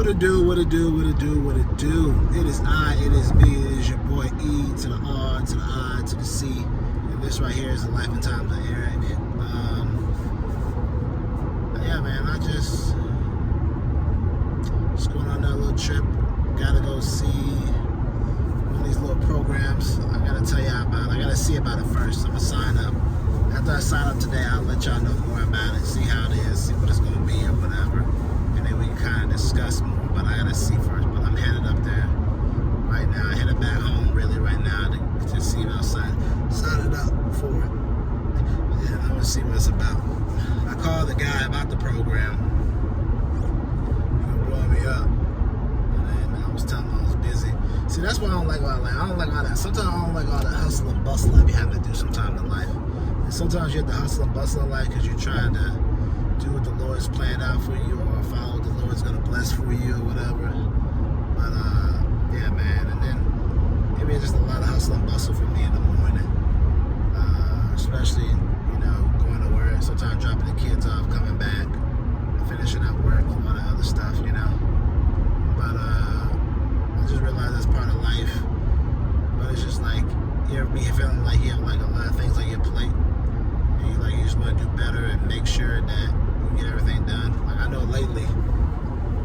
What it do, what it do, what it do, what it do. It is I, it is me, it is your boy E to the R to the I to the C. And this right here is the life and times of Eric. Yeah, man, I just going on that little trip. Gotta go see one of these little programs. I gotta tell y'all about it. I gotta see about it first. I'm gonna sign up. After I sign up today, I'll let y'all know more about it, see how it is, see what it's gonna be or whatever. And then we can kind of discuss more, but I gotta see first. But I'm headed up there right now. I headed back home really right now to see if I'll sign it up for it. Yeah, I'm gonna see what it's about. I called the guy about the program. He was blowing me up. And then I was telling him I was busy. See, that's why I don't like all that. I don't like all that. Sometimes I don't like all the hustle and bustle I be having to do sometime in life. And sometimes you have to hustle and bustle in life because you're trying to do what the Lord's planned out for you or follow what the Lord's going to bless for you or whatever. But, yeah, man. And then maybe it's just a lot of hustle and bustle for me in the morning. Especially, you know, going to work. Sometimes dropping the kids off, coming back, finishing up work, all that other stuff, you know. But, I just realized that's part of life. But it's just like, you ever be feeling like you have like a lot of things on your plate. And you just want to do better and make sure that you get everything done. Like I know lately,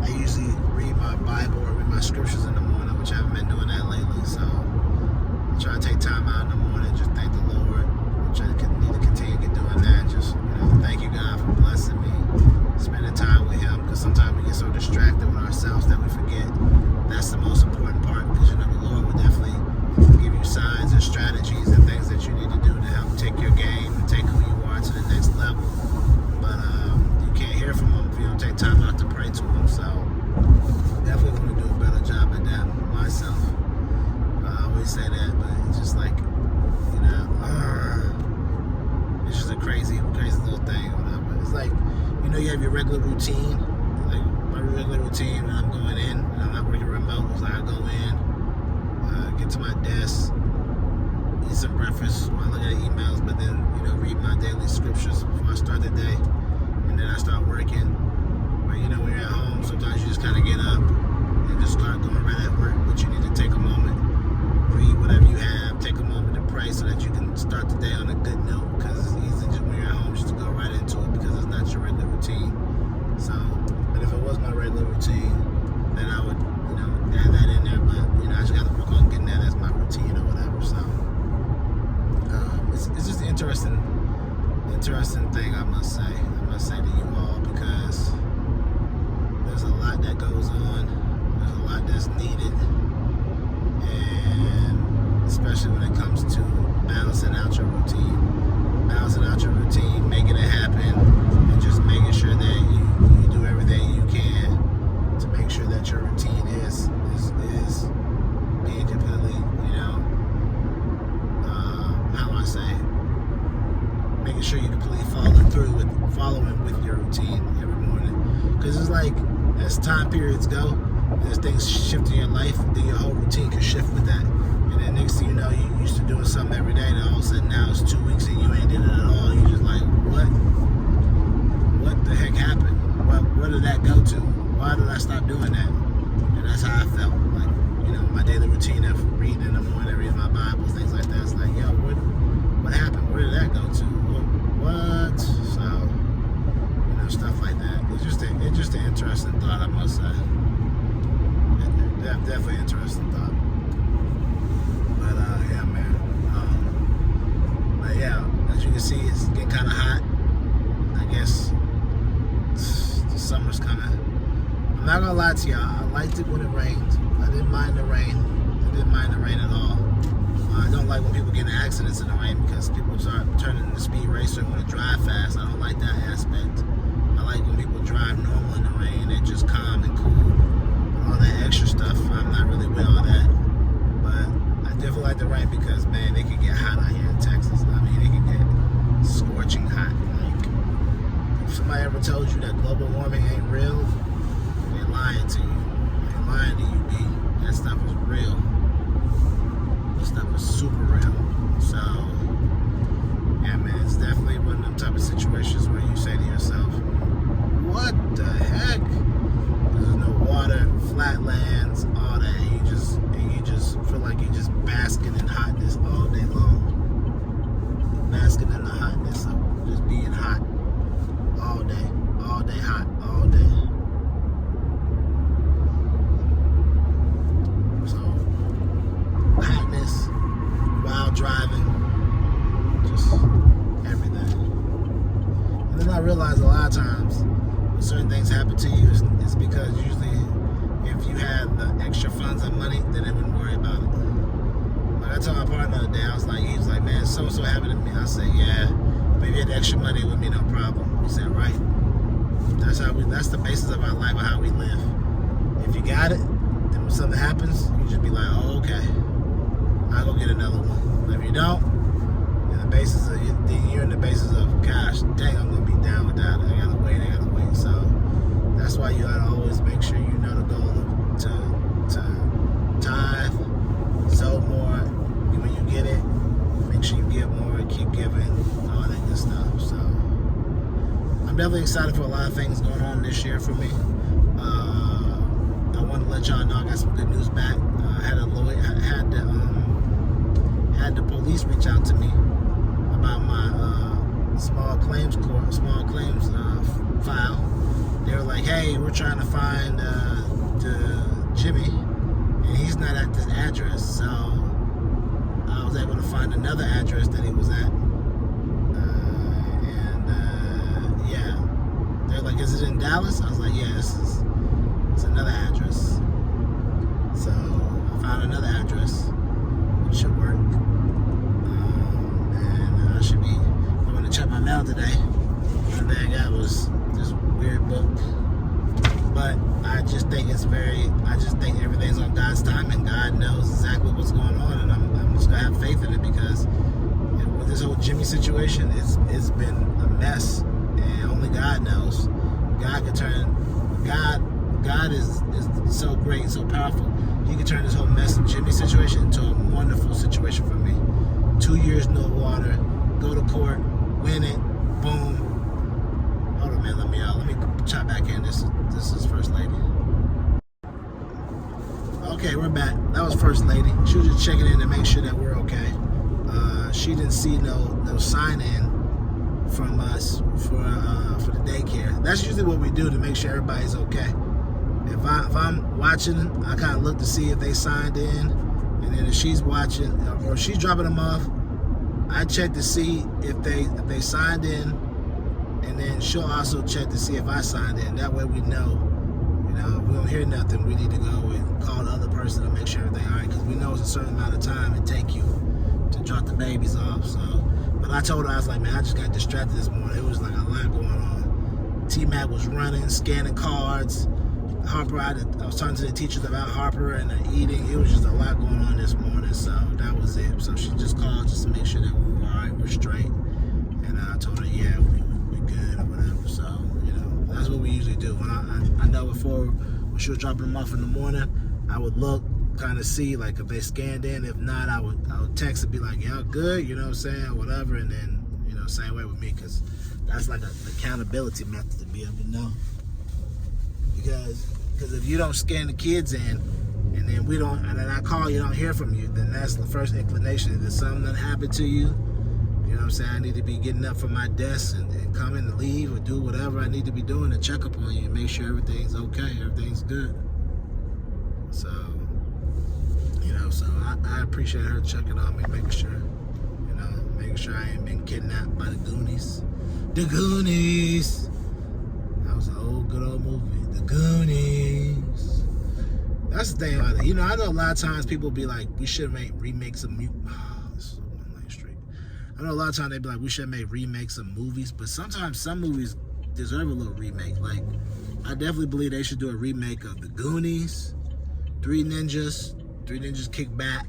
I usually read my Bible or read my scriptures in the morning, which I haven't been doing that lately. So I try to take time out in the morning, just thank the Lord, which I need to continue doing that. Just, you know, thank you God for blessing me, spending time with Him, because sometimes we get so distracted with ourselves that we forget that's the most important part, because you know the Lord will definitely give you signs and strategies and things that you need to do to help take your game and take who you are to the next level. But you can't hear from Him if you don't take time out to pray to Him. So definitely want to do a better job at that myself. I always say that, but it's just like, you know, it's just a crazy little thing or whatever. It's like, you know, you have your regular routine. Like my regular routine when I'm going in and I'm not working remote is like I go in, get to my desk, eat some breakfast while I look at emails, but then, you know, read my daily scriptures before I start the day, and then I start working. But you know, when you're at home, sometimes you just kind of get up and just start going right at work, but you need to take a moment, read whatever you have, take a moment to pray so that you can start the day on a good note, because it's easy just when you're at home just to go right into it because it's not your regular routine. So, but if it was my regular routine, then I would, you know, add that in there, but you know, I just got to work on getting that as my routine or whatever. So it's just an interesting thing, I must say to you all, because there's a lot that goes on, there's a lot that's needed, and especially when it comes to balancing out your routine, making it happen, and just making sure that you do everything you can to make sure that your routine is being completely, you know, how do I say, making sure you completely following with your routine every morning. Because it's like, as time periods go, as things shift in your life, then your whole routine can shift with that. And then next thing you know, you used to doing something every day, and all of a sudden now it's 2 weeks and you ain't did it at all. You're just like, what the heck happened? Where did that go to? Why did I stop doing that? And that's how I felt. Like, you know, my daily routine of reading in the morning, reading my Bibles, things like that. It's like, yo, what happened? Where did that go to? What? So, you know, stuff like that. It's just an interesting thought, I must say. Definitely interesting thought. But yeah, man. But yeah, as you can see, it's getting kind of hot. I guess the summer's coming. I'm not gonna lie to y'all. I liked it when it rained. I didn't mind the rain. I didn't mind the rain at all. I don't like when people get in accidents in the rain, because people start turning into speed racer and want to drive fast. I don't like that aspect. I like when people drive normal in the rain. They're just calm and cool. All that extra stuff, I'm not really with all that. But I definitely like the rain because, man, they can get hot out here in Texas. I mean, they can get scorching hot. Like, if somebody ever told you that global warming ain't real, they're lying to you. They're lying to you, B. That stuff is real. That stuff is super real. So, yeah, man, it's definitely one of them type of situations where you say to yourself, what the heck? There's no water. basking in hotness all day long. Basking in the hotness of just being hot all day hot, all day. So, hotness, while driving, just everything. And then I realized a lot of times when certain things happen to you, it's because usually if you had the extra funds and money, then they wouldn't worry about it. Like I told my partner the other day, he was like, man, so happened to me. I said, yeah, but if you had the extra money, it would be no problem. He said, right. That's the basis of our life, of how we live. If you got it, then when something happens, you just be like, oh, okay, I'll go get another one. If you don't, you're in the basis of, gosh, dang, I'm gonna be down without it. I gotta wait. So that's why you gotta always make sure you know the goal to tithe, sow more. When you get it, make sure you give more, keep giving, all that good stuff. So I'm definitely excited for a lot of things going on this year for me. I want to let y'all know I got some good news back. I had a lawyer, had the police reach out to me about my small claims file. They were like, hey, we're trying to find Jimmy, and he's not at this address. So I was able to find another address that he was at. Yeah. They're like, is it in Dallas? I was like, yeah, it's another address. So I found another address, which should work. And I should be going to check my mail today. And then I got was this weird book. But I just think everything's on God's time, and God knows exactly what's going on, and I'm just gonna have faith in it, because with this whole Jimmy situation, it's been a mess, and only God knows. God is so great, so powerful. He can turn this whole mess of Jimmy situation into a wonderful situation for me. 2 years, no water, go to court, win it, boom. Hold on, man, let me chop back in. This is First Lady. Okay, we're back. That was First Lady. She was just checking in to make sure that we're okay. She didn't see no sign in from us for the daycare. That's usually what we do to make sure everybody's okay. If I'm watching, I kind of look to see if they signed in, and then if she's watching or if she's dropping them off, I check to see if they signed in, and then she'll also check to see if I signed in. That way we know. If we don't hear nothing, we need to go and call the other person to make sure everything's all right, because we know it's a certain amount of time it take you to drop the babies off. So, but I told her, I was like, man, I just got distracted this morning. It was like a lot going on. T-Mac was running, scanning cards. Harper, I was talking to the teachers about Harper and the eating. It was just a lot going on this morning, so that was it. So she just called just to make sure that we were all right, we're straight. And I told her, yeah, we good or whatever. So, that's what we usually do. When I know before, when she was dropping them off in the morning, I would look, kind of see like if they scanned in. If not, I would text and be like, yeah, good, you know what I'm saying, whatever. And then, same way with me, because that's like an accountability method to be able to know. Because if you don't scan the kids in, and then and then I call, you don't hear from you, then that's the first inclination. If there's something that happened to you, you know what I'm saying, I need to be getting up from my desk and coming and leave or do whatever I need to be doing to check up on you and make sure everything's okay, everything's good. So, so I appreciate her checking on me, making sure I ain't been kidnapped by the Goonies. The Goonies! That was an good old movie. The Goonies. That's the thing about it. I know a lot of times people be like, we should make remakes of this is a one-lane street. I know a lot of times they be like, we should make remakes of movies, but sometimes some movies deserve a little remake. Like, I definitely believe they should do a remake of The Goonies, Three Ninjas Kick Back.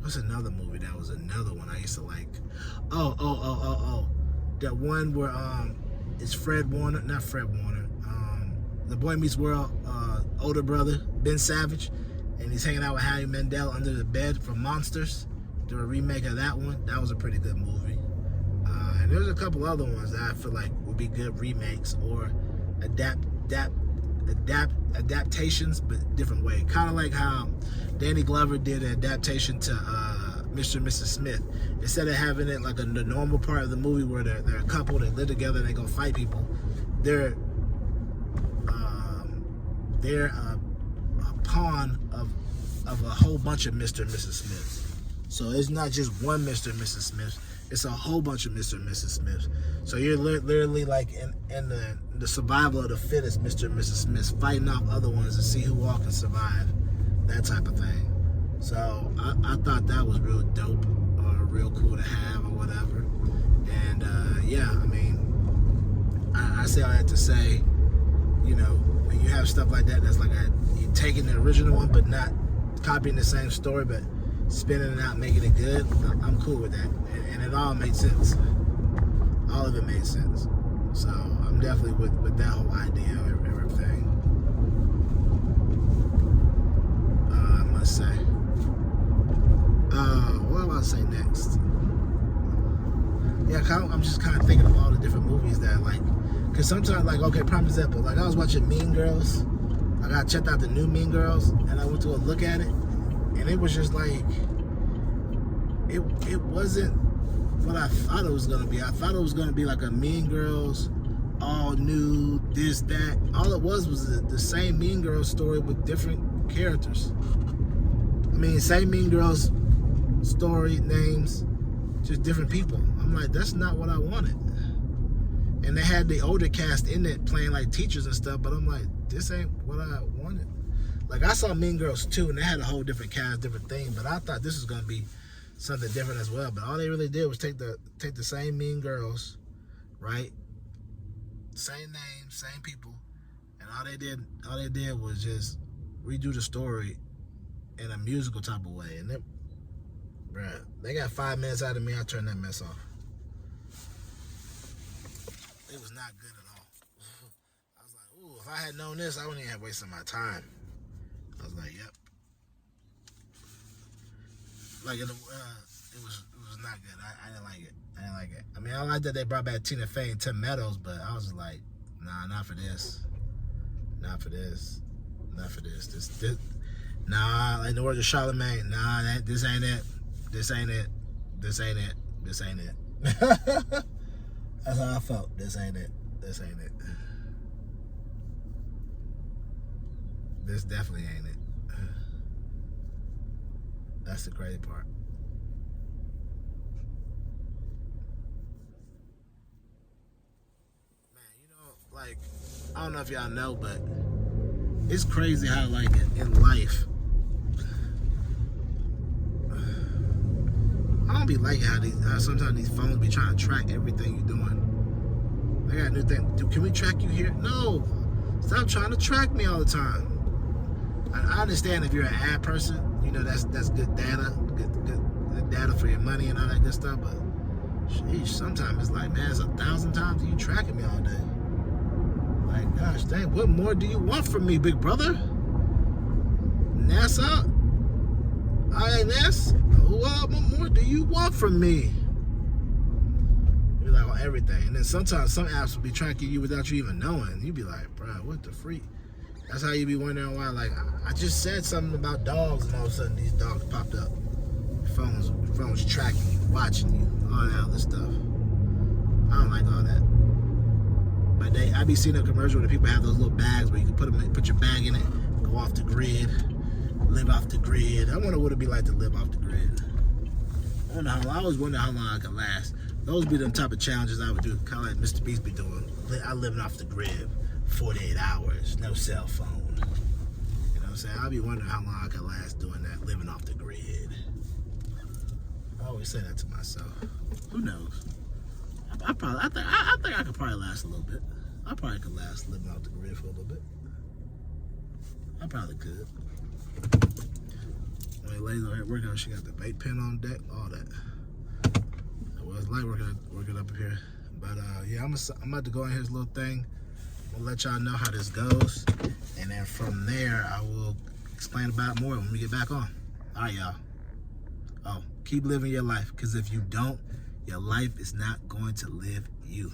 What's another movie that was another one I used to like? Oh. That one where it's not Fred Warner. The Boy Meets World older brother, Ben Savage, and he's hanging out with Howie Mandel under the bed from Monsters. Do a remake of that one. That was a pretty good movie. And there's a couple other ones that I feel like would be good remakes or adaptations, but different way. Kind of like how Danny Glover did an adaptation to Mr. and Mrs. Smith. Instead of having it like the normal part of the movie where they're a couple, they live together, and they go fight people, they're a pawn of a whole bunch of Mr. and Mrs. Smiths. So it's not just one Mr. and Mrs. Smith, it's a whole bunch of Mr. and Mrs. Smiths. So you're literally like in the survival of the fittest Mr. and Mrs. Smiths, fighting off other ones to see who all can survive, that type of thing. So I thought that was real dope, or real cool to have, or whatever. And yeah, I mean, I say all that to say, you know, when you have stuff like that, that's like you taking the original one, but not copying the same story, but spinning it out, making it good, I'm cool with that. And it all made sense. All of it made sense. So I'm definitely with that whole idea of everything. I must say. What am I about to say next? Yeah, I'm just kind of thinking of all the different movies that like, because sometimes, like, okay, prime example, like I was watching Mean Girls. Like I checked out the new Mean Girls, and I went to go look at it, and it was just like, it wasn't what I thought it was gonna be. I thought it was gonna be like a Mean Girls, all new, this, that. All it was the same Mean Girls story with different characters. I mean, same Mean Girls story, names, just different people. I'm like, that's not what I wanted. And they had the older cast in it playing like teachers and stuff, but I'm like, this ain't what I wanted. Like I saw Mean Girls 2 and they had a whole different cast, different thing, but I thought this was gonna be something different as well. But all they really did was take the same Mean Girls, right? Same name, same people, and all they did was just redo the story in a musical type of way. And they got 5 minutes out of me, I turned that mess off. It was not good at all. I was like, ooh, if I had known this, I wouldn't even have wasted my time. I was like, yep. Like it was not good. I didn't like it. I mean, I like that they brought back Tina Fey and Tim Meadows, but I was just like, nah, not for this. Not for this. Not for this. This nah, like the words of Charlemagne, nah, this ain't it. This ain't it. This ain't it. This ain't it. That's how I felt. This ain't it. This ain't it. This definitely ain't it. That's the crazy part. Man, you know, like, I don't know if y'all know, but it's crazy how, like, in life, I don't be liking how sometimes these phones be trying to track everything you're doing. They got a new thing. Dude, can we track you here? No. Stop trying to track me all the time. I understand if you're an ad person, you know, that's good data, good data for your money and all that good stuff, but sheesh, sometimes it's like, man, it's 1,000 times you tracking me all day. Like, gosh dang, what more do you want from me, big brother? NASA? INS? What more do you want from me? You're like on everything. And then sometimes some apps will be tracking you without you even knowing. You'd be like, bro, what the freak? That's how you be wondering why, like, I just said something about dogs and all of a sudden these dogs popped up. Phones tracking you, watching you, all that other stuff. I don't like all that. But I be seeing a commercial where the people have those little bags where you can put your bag in it, go off the grid, live off the grid. I wonder what it'd be like to live off the grid. I always wonder how long I could last. Those be the type of challenges I would do, kind of like Mr. Beast be doing. I living off the grid, 48 hours, no cell phone. You know what I'm saying? I'll be wondering how long I could last doing that, living off the grid. I always say that to myself. Who knows? I think I could probably last a little bit. I probably could last living off the grid for a little bit. I probably could. My lady's over here working, she got the vape pen on deck, all that. Well, it's light working up here. But yeah, I'm about to go in here's little thing. We'll let y'all know how this goes. And then from there, I will explain about it more when we get back on. All right, y'all. Oh, keep living your life, because if you don't, your life is not going to live you.